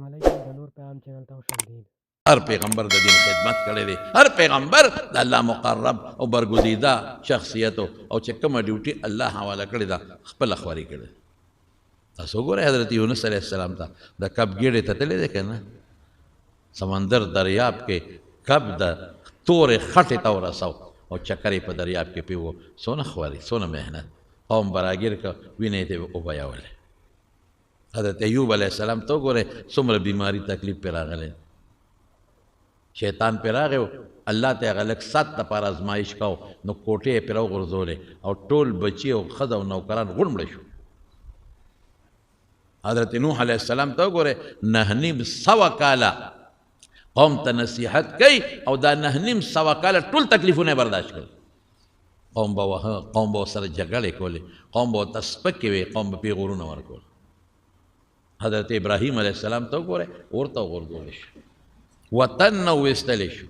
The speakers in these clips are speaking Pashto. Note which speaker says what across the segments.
Speaker 1: السلام علیکم د نور پیغام چینل ته خوش آمدید.
Speaker 2: هر پیغمبر د دین خدمت کړی دی، هر پیغمبر د الله مقرب او برګزیده شخصیت او چې کومه ډیوټي الله حواله کړې ده خپله خواري کړې. تاسو وګورئ حضرت یونس علیه السلام ته د کب ګېډې ته تللی دی که نه، سمندر دریاب کې کب د تورې خټې ته ورسو او چکر یې په دریاب کې پیو. څونه خواري، څونه محنت، قوم براګیر که وینې ته یې وبهیولې. حضرت ایوب علیه السلام ته وګورئ څومره بیماري تکلیف پرې راغلی، شیطان پې راغی الله ته هغه لږ سات دپاره ازمایش کو نو کوټې یې پرې وغورځولې او ټول بچي او ښځه او نوکران غوڼ مړه شو. حضرت نوح علیه السلام ته وګورئ 9.5 کاله قوم ته نصیحت کوي او دا 9.5 کاله ټول تکلیفونه برداشت کړل. قوم به وهه، قوم به ورسره جګړې کولې، قوم به ورته سپکې وې، قوم به پرې غرونه ورکول. حضرت ابراهیم علیه السلام ته وګورئ ورته وغورځولی شو، وطن نه ویستلی شو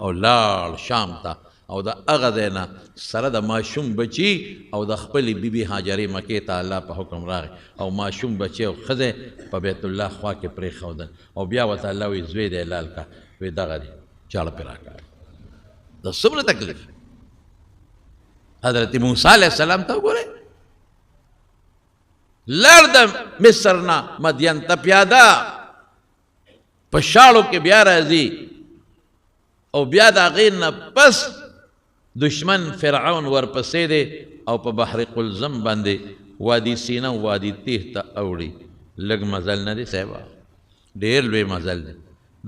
Speaker 2: او لاړ شام ته او د هغه ځای نه سره د ماشوم بچي او د خپلې بیبي هاجرې مکې ته الله په حکم راغی او ماشوم بچي او ښځې په بیت الله خوا کې پرېښودل او بیا ورته الله وایي زوی دی لال کا، وایي دغه دی چاړه پرې راکړه. دا څومره تکلیف. حضرت موسی علیه السلام ته وګورئ لړ د مصر نه مدین ته پیاده په شاړو کې بیا راځي او بیا د هغې نه پس دشمن فرعون ورپسې دی او په بحر قلزم باندې وادي سینه او وادي تیح ته اوړي. لږ مزل نه دی صاحبه، ډېر لوی مزل دی.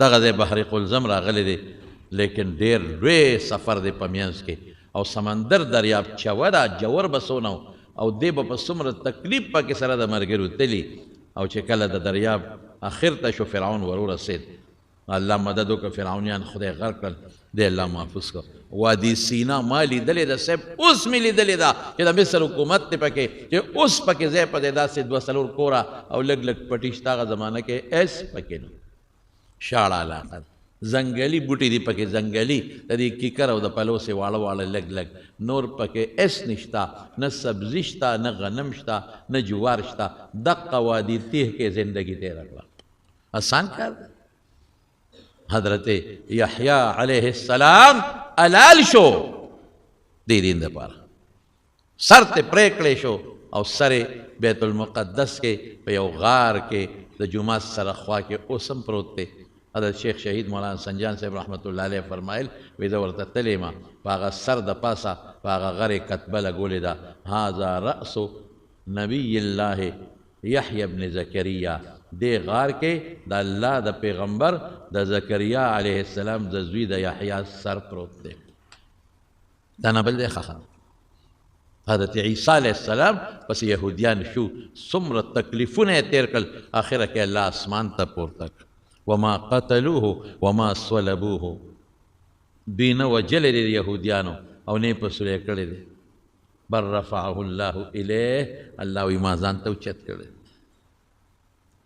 Speaker 2: دغه ځای بحر قلزم راغلی دی لیکن ډېر لوی سفر دی په منځ کې او سمندر دریاب چوه ده، جوور به څونه او دی به په څومره تکلیف پکې سره د ملګرو تلي او چې کله د دریاب آخر ته شو فرعون ورورسېد، الله مدد وکړه، فرعونیان خدای غرق کړل، دی الله محفوظ کړ. وادي سینا ما لیدلې ده صاحب، اوس مې لیدلې ده چې د مصر حکومت دی پکې چې اوس پکې ځای په ځای داسې 2-3 کوره او لږ لږ پټي شته. هغه زمانه کې ایس پکې نه، شاړه علاقه ده، ځنګلي بوټي دي پکې، ځنګلي د دې کیکر او د پلوسې واړه واړه لږ لږ، نور پکې ایس نشته، نه سبزي شته، نه غنم شته، نه جوار شته. دقه وادي تیح کې زندگی تیره کړه. آسان کار ده. حضرت یحیی علیه السلام علال شو دې دین دپاره، سر ته پرې کړی شو او سر بیت المقدس کې په یو غار کې د جومات سره خوا کې اوس هم پروت دی. حضرت شیخ شهید مولانا سنجان صاحب رحمت الله علیه فرمایل وی زه ورته تللی ما په هغه سر د پاسه په هغه غرې کتبه لګولې ده هذا رأس نبی الله یحیی ابن زکریا. دې غار کې د الله د پیغمبر د زکریا علیه السلام د زوی د یحیی سر پروت دی. دا نه بل دی ښه. حضرت عیسی علیه السلام پس یهودیان شو، څومره تکلیفونه یې تیر کړل، آخره کې الله اسمان ته پورته کړ. وما قتلوه وما صلبوه، دوی نه وجلی دی یهودیانو او نه یې په سولی کړی دی، بل رفعه الله الیه، الله وایي ما ځان ته اوچت کړی.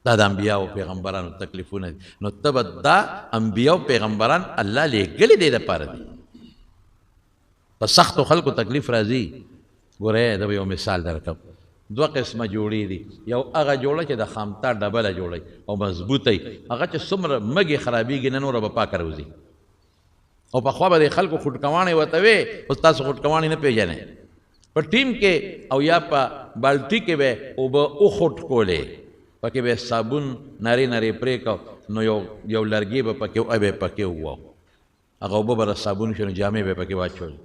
Speaker 2: دا د انبیاو پیغمبرانو تکلیفونه دي. نو ته به دا انبیاو پیغمبران الله لیږلي دی دپاره دي. په سختو خلکو تکلیف راځي. ګورئ زه به یو مثال درکړم. 2 قسمه جوړې دي، یو هغه جوړه چې د خامتا ډبله جوړی او مضبوطی، هغه چې څومره مږې خرابېږي نه نوره به پاکه راوځي. او پخوا به د خلکو خوټکواڼې ورته وې، اوس تاسو خوټکواڼې نه پېژنئ. په ټیم کې او یا په بالټي کې به اوبه وخوټ کولې، پکې به صابون نرۍ نرۍ پرې کو نو یو لرګي به پکې به پکې ووه، هغه اوبه به صابون شو نو جامې به پکې واچولې،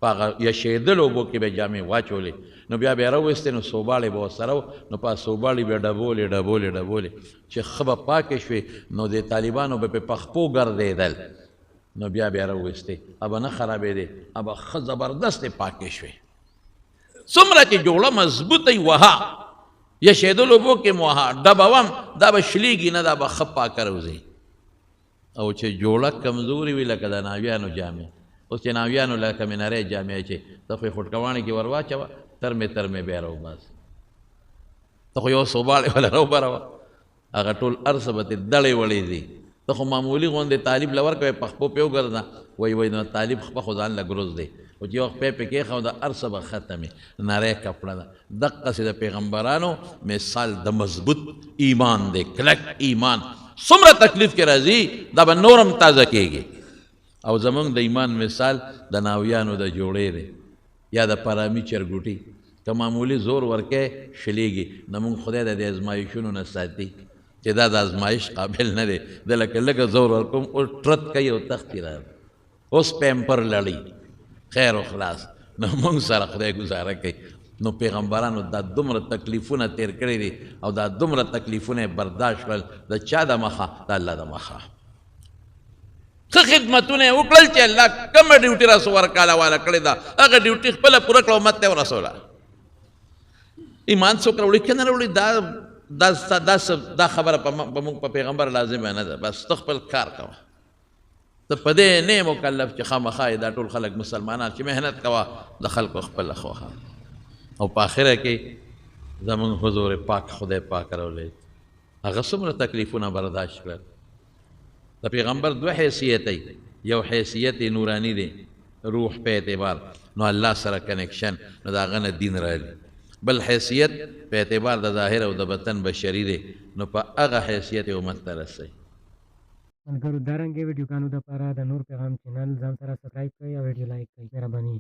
Speaker 2: په هغه یشېدلو اوبو کې به جامې واچولې، نو بیا به یې راویستې نو صوباړې به ورسره و، نو په صوباړې به ډبولې ډبولې ډبولې چې ښه به پاکې شوې نو د طالبانو به په پخپو ګرځېدل، نو بیا به یې راویستې، ابه نه خرابېدې، ابه ښه زبردستې پاکې شوې. څومره چې جوړه مضبوطه یې وها، یشېدلو اوبو کې مو وها، ډبوم دا به شلیږي نه، دا به ښه پاکه راوځي. او چې جوړه کمزوري وي لکه د ناویانو جامې، اوس چې ناویانو لکه منرۍ جامې چې ته خو یې خوټکواڼې کې ور واچوه، ترمې بیا راوباسه، ته خو یو صوباړې وله راوبروه، هغه ټول هر څه به ترې دړې وړې دي. ته خو معمولي غوندې طالب له ورکوې، پخپو پې وګرځه، وایي نو طالب خپه خو ځان له ګروز دی، او چې وخت پې پې کېښه د هر څه به ختمې نری کپړه ده دقسې د پیغمبرانو مثال د مضبوط ایمان دی کلک ایمان څومره تکلیف کې راځي دا به نورم تازه کېږي او زمونږ د ایمان مثال د ناویانو د جوړې دی یا د پرامي چرګوټي که معمولي زور ورکې شلیږي نه مونږ خدای د دې ازمایښونو نه ساتي چې دا د ازمایش قابل نه دی د لکه لږه زور ورکوم اوس ټرت کوي او تختې را اوس پیمپر لړي خیر و خلاص نو مونږ سره خدای ګزاره کوي نو پیغمبرانو دا دومره تکلیفونه تیر کړي دي او دا دومره تکلیفونه برداشت کړل د چا د مخه د الله د مخه ښه خدمتونه یې وکړل چې الله کومه ډیوټي راسو ورکاله والا کړې ده هغه ډیوټي خپله پوره کړه امت ته ورسوله ایمان څوک راوړي که نه راوړي دا خبره په موږ په پیغمبر لازمه نه ده بس ته خپل کار کوه ته په دې نه مکلف چې خامخا دا ټول خلک مسلمانان چې محنت کوه د خلکو خپله خوښه او په آخره کې زمونږ حضور پاک خدای پاک راولید هغه څومره تکلیفونه برداشت کړل د پیغمبر دوه حیثیت یو حیثیت نورانی دی روح په اعتبار نو الله سره کنیکشن نو د هغه نه دین راځي بل حیثیت په اعتبار د ظاهر او د باطن بشري دی نو په هغه حیثیت امت ته رسوي
Speaker 1: ملګرو دارنګې ویډیوګانو دپاره د نور پیغام چینل ځان سره سبسکرایب کړئ او ویډیو لایک کړئ مهرباني